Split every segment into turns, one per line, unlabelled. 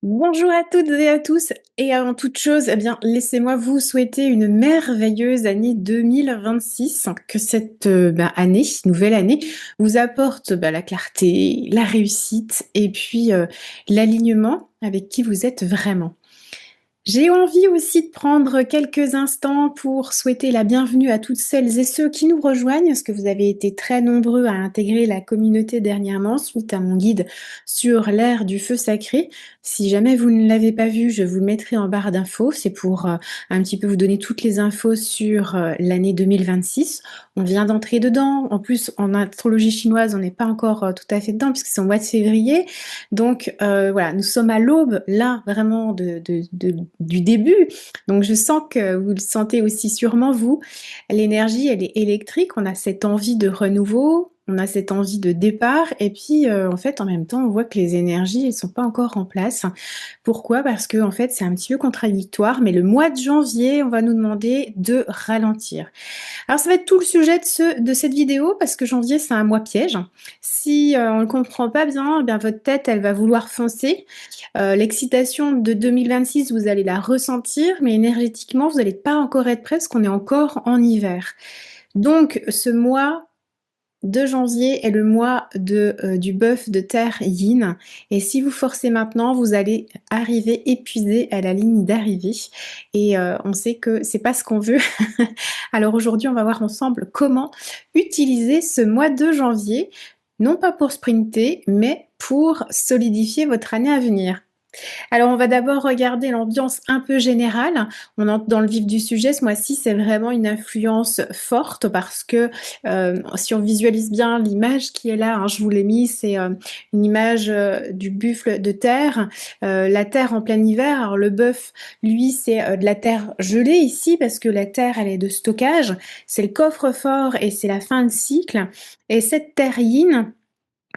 Bonjour à toutes et à tous et avant toute chose, laissez-moi vous souhaiter une merveilleuse année 2026, que cette année, nouvelle année, vous apporte la clarté, la réussite et puis l'alignement avec qui vous êtes vraiment. J'ai envie aussi de prendre quelques instants pour souhaiter la bienvenue à toutes celles et ceux qui nous rejoignent, parce que vous avez été très nombreux à intégrer la communauté dernièrement suite à mon guide sur l'ère du feu sacré. Si jamais vous ne l'avez pas vu, je vous le mettrai en barre d'infos. C'est pour un petit peu vous donner toutes les infos sur l'année 2026. On vient d'entrer dedans. En plus, en astrologie chinoise, on n'est pas encore tout à fait dedans puisque c'est au mois de février. Donc voilà, nous sommes à l'aube, là, vraiment du début. Donc je sens que vous le sentez aussi sûrement, vous. L'énergie, elle est électrique. On a cette envie de renouveau. On a cette envie de départ et puis en fait en même temps on voit que les énergies elles sont pas encore en place. Pourquoi? Parce que en fait c'est un petit peu contradictoire, mais le mois de janvier on va nous demander de ralentir. Alors ça va être tout le sujet de cette vidéo parce que janvier c'est un mois piège. Si on ne le comprend pas bien, eh bien votre tête elle va vouloir foncer. L'excitation de 2026 vous allez la ressentir, mais énergétiquement vous n'allez pas encore être prêt parce qu'on est encore en hiver. Donc ce mois de janvier est le mois du bœuf de terre yin. Et si vous forcez maintenant, vous allez arriver épuisé à la ligne d'arrivée. Et on sait que c'est pas ce qu'on veut. Alors aujourd'hui, on va voir ensemble comment utiliser ce mois de janvier, non pas pour sprinter, mais pour solidifier votre année à venir. Alors, on va d'abord regarder l'ambiance un peu générale. On entre dans le vif du sujet. Ce mois-ci, c'est vraiment une influence forte parce que si on visualise bien l'image qui est là, hein, je vous l'ai mis, c'est une image du buffle de terre, la terre en plein hiver. Alors le bœuf, lui, c'est de la terre gelée ici parce que la terre, elle est de stockage. C'est le coffre-fort et c'est la fin de cycle. Et cette terre yin,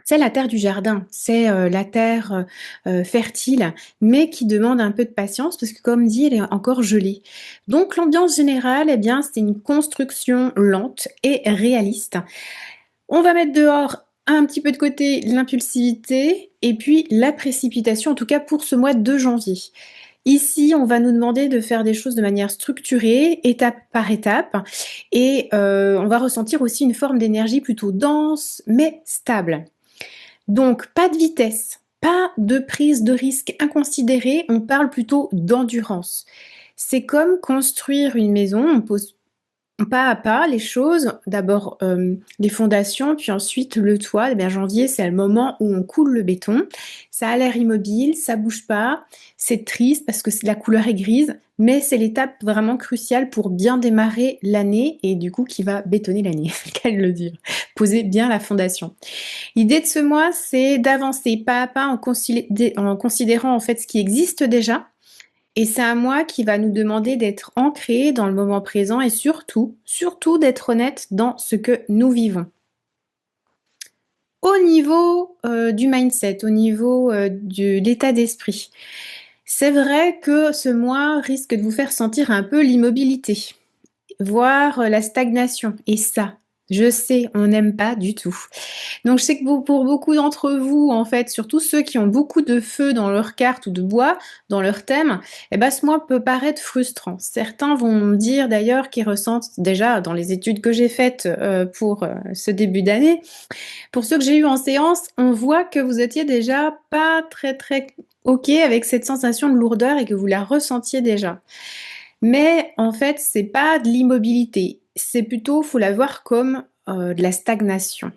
c'est la terre du jardin, c'est la terre fertile, mais qui demande un peu de patience parce que, comme dit, elle est encore gelée. Donc, l'ambiance générale, eh bien, c'est une construction lente et réaliste. On va mettre dehors un petit peu de côté l'impulsivité et puis la précipitation, en tout cas pour ce mois de janvier. Ici, on va nous demander de faire des choses de manière structurée, étape par étape, et on va ressentir aussi une forme d'énergie plutôt dense, mais stable. Donc, pas de vitesse, pas de prise de risque inconsidérée, on parle plutôt d'endurance. C'est comme construire une maison, on pose pas à pas les choses, d'abord les fondations, puis ensuite le toit. Eh bien, janvier, c'est le moment où on coule le béton. Ça a l'air immobile, ça bouge pas, c'est triste parce que la couleur est grise, mais c'est l'étape vraiment cruciale pour bien démarrer l'année et du coup qui va bétonner l'année, qu'elle le dire, poser bien la fondation. L'idée de ce mois, c'est d'avancer pas à pas en considérant en fait ce qui existe déjà. Et c'est un mois qui va nous demander d'être ancrés dans le moment présent et surtout d'être honnête dans ce que nous vivons. Au niveau du mindset, au niveau de l'état d'esprit, c'est vrai que ce mois risque de vous faire sentir un peu l'immobilité, voire la stagnation. Et ça, je sais, on n'aime pas du tout. Donc je sais que pour beaucoup d'entre vous, en fait, surtout ceux qui ont beaucoup de feu dans leur carte ou de bois dans leur thème, eh ben, ce mois peut paraître frustrant. Certains vont me dire d'ailleurs qu'ils ressentent déjà dans les études que j'ai faites pour ce début d'année. Pour ceux que j'ai eu en séance, on voit que vous étiez déjà pas très OK avec cette sensation de lourdeur et que vous la ressentiez déjà. Mais en fait, c'est pas de l'immobilité, c'est plutôt, faut la voir comme de la stagnation.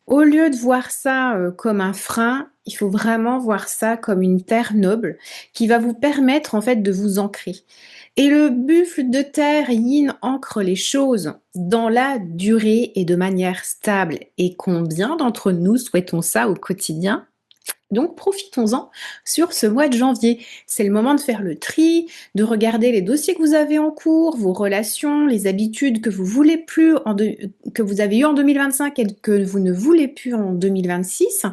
Au lieu de voir ça comme un frein, il faut vraiment voir ça comme une terre noble qui va vous permettre en fait de vous ancrer. Et le buffle de terre yin ancre les choses dans la durée et de manière stable. Et combien d'entre nous souhaitons ça au quotidien? Donc profitons-en sur ce mois de janvier. C'est le moment de faire le tri, de regarder les dossiers que vous avez en cours, vos relations, les habitudes que vous voulez plus que vous avez eues en 2025 et que vous ne voulez plus en 2026.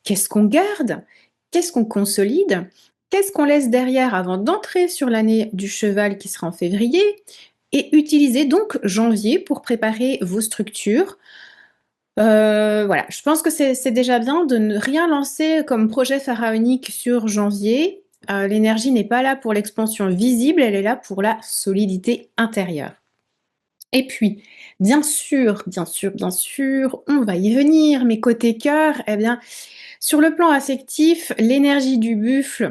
Qu'est-ce qu'on garde? Qu'est-ce qu'on consolide? Qu'est-ce qu'on laisse derrière avant d'entrer sur l'année du cheval qui sera en février? Et utilisez donc janvier pour préparer vos structures, Voilà, je pense que c'est déjà bien de ne rien lancer comme projet pharaonique sur janvier. L'énergie n'est pas là pour l'expansion visible, elle est là pour la solidité intérieure. Et puis, bien sûr, on va y venir, mais côté cœur, eh bien, sur le plan affectif, l'énergie du bœuf,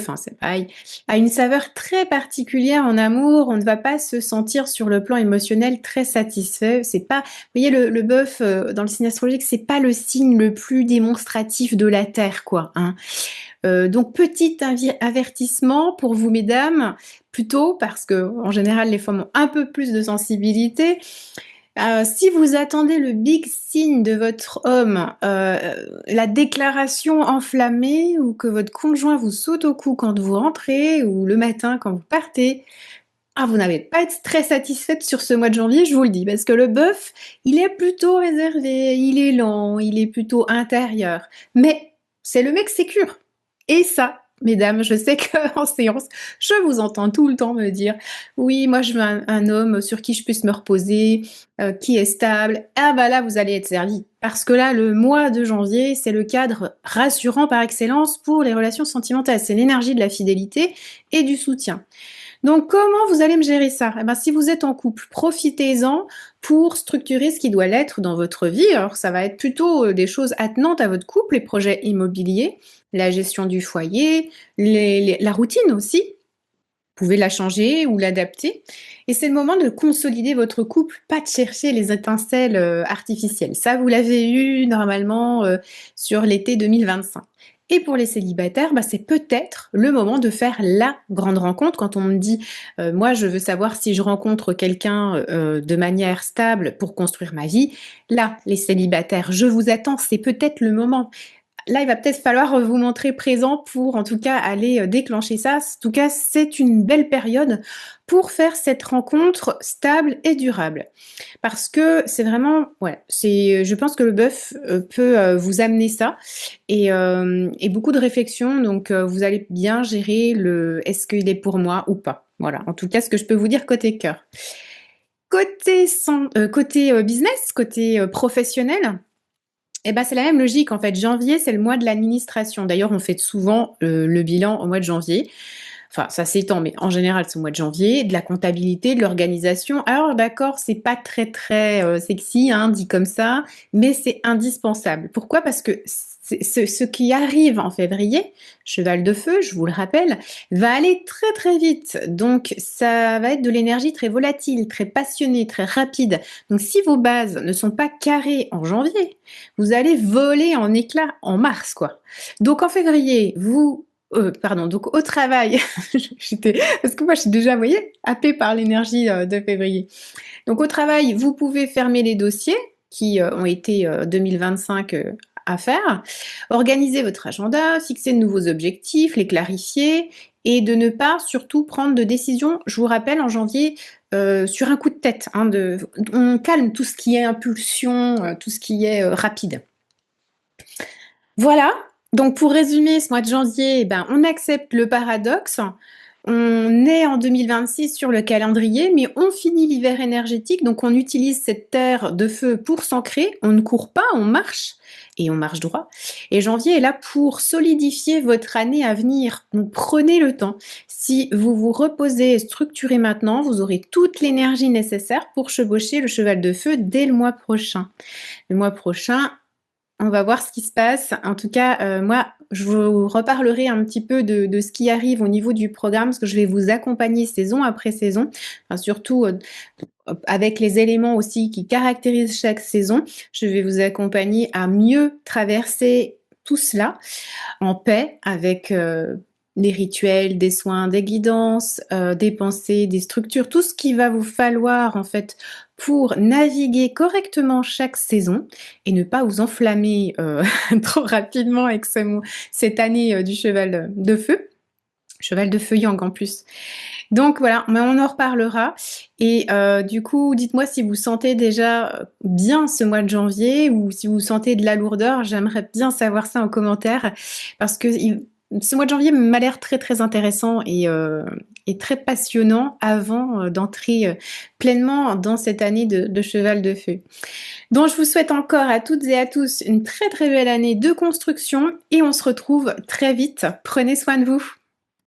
hein, c'est pareil, a une saveur très particulière en amour. On ne va pas se sentir sur le plan émotionnel très satisfait. C'est pas, vous voyez, le bœuf dans le signe astrologique, c'est pas le signe le plus démonstratif de la terre, quoi. Hein. Donc petit avertissement pour vous, mesdames, plutôt parce que en général les femmes ont un peu plus de sensibilité. Si vous attendez le big signe de votre homme, la déclaration enflammée ou que votre conjoint vous saute au cou quand vous rentrez ou le matin quand vous partez, vous n'allez pas être très satisfaite sur ce mois de janvier, je vous le dis, parce que le bœuf, il est plutôt réservé, il est lent, il est plutôt intérieur. Mais c'est le mec sécure. Et ça, mesdames, je sais qu'en séance, je vous entends tout le temps me dire, oui, moi je veux un homme sur qui je puisse me reposer, qui est stable. Ah bah là, vous allez être servi. Parce que là, le mois de janvier, c'est le cadre rassurant par excellence pour les relations sentimentales. C'est l'énergie de la fidélité et du soutien. Donc, comment vous allez me gérer ça? Eh ben, si vous êtes en couple, profitez-en pour structurer ce qui doit l'être dans votre vie. Alors, ça va être plutôt des choses attenantes à votre couple, les projets immobiliers, la gestion du foyer, la routine aussi. Vous pouvez la changer ou l'adapter. Et c'est le moment de consolider votre couple, pas de chercher les étincelles artificielles. Ça, vous l'avez eu normalement sur l'été 2025. Et pour les célibataires, c'est peut-être le moment de faire la grande rencontre. Quand on me dit, moi, je veux savoir si je rencontre quelqu'un de manière stable pour construire ma vie, là, les célibataires, je vous attends, c'est peut-être le moment. Là, il va peut-être falloir vous montrer présent pour, en tout cas, aller déclencher ça. En tout cas, c'est une belle période pour faire cette rencontre stable et durable. Parce que c'est vraiment, ouais, je pense que le bœuf peut vous amener ça et beaucoup de réflexion. Donc, vous allez bien gérer est-ce qu'il est pour moi ou pas. Voilà, en tout cas, ce que je peux vous dire côté cœur. Côté business, côté professionnel, c'est la même logique en fait. Janvier, c'est le mois de l'administration. D'ailleurs, on fait souvent le bilan au mois de janvier. Enfin, ça s'étend, mais en général, c'est au mois de janvier, de la comptabilité, de l'organisation. Alors, d'accord, c'est pas très très sexy, hein, dit comme ça, mais c'est indispensable. Pourquoi? Parce que ce qui arrive en février, cheval de feu, je vous le rappelle, va aller très très vite. Donc, ça va être de l'énergie très volatile, très passionnée, très rapide. Donc, si vos bases ne sont pas carrées en janvier, vous allez voler en éclats en mars, quoi. Donc, en février, donc au travail, parce que moi je suis déjà, vous voyez, happée par l'énergie de février. Donc au travail, vous pouvez fermer les dossiers qui ont été 2025 à faire, organiser votre agenda, fixer de nouveaux objectifs, les clarifier et de ne pas surtout prendre de décisions, je vous rappelle, en janvier, sur un coup de tête. Hein, on calme tout ce qui est impulsion, tout ce qui est rapide. Voilà, donc pour résumer ce mois de janvier, on accepte le paradoxe. On est en 2026 sur le calendrier, mais on finit l'hiver énergétique, donc on utilise cette terre de feu pour s'ancrer. On ne court pas, on marche et on marche droit. Et janvier est là pour solidifier votre année à venir. Donc prenez le temps. Si vous vous reposez et structurez maintenant, vous aurez toute l'énergie nécessaire pour chevaucher le cheval de feu dès le mois prochain. Le mois prochain, on va voir ce qui se passe. En tout cas, moi, je vous reparlerai un petit peu de ce qui arrive au niveau du programme, parce que je vais vous accompagner saison après saison, enfin, surtout avec les éléments aussi qui caractérisent chaque saison. Je vais vous accompagner à mieux traverser tout cela en paix avec des rituels, des soins, des guidances, des pensées, des structures, tout ce qui va vous falloir en fait pour naviguer correctement chaque saison et ne pas vous enflammer trop rapidement avec cette année du cheval de yang en plus. Donc voilà, mais on en reparlera. Et du coup, dites-moi si vous sentez déjà bien ce mois de janvier ou si vous sentez de la lourdeur. J'aimerais bien savoir ça en commentaire parce que ce mois de janvier m'a l'air très très intéressant et très passionnant avant d'entrer pleinement dans cette année de cheval de feu. Donc je vous souhaite encore à toutes et à tous une très très belle année de construction et on se retrouve très vite. Prenez soin de vous.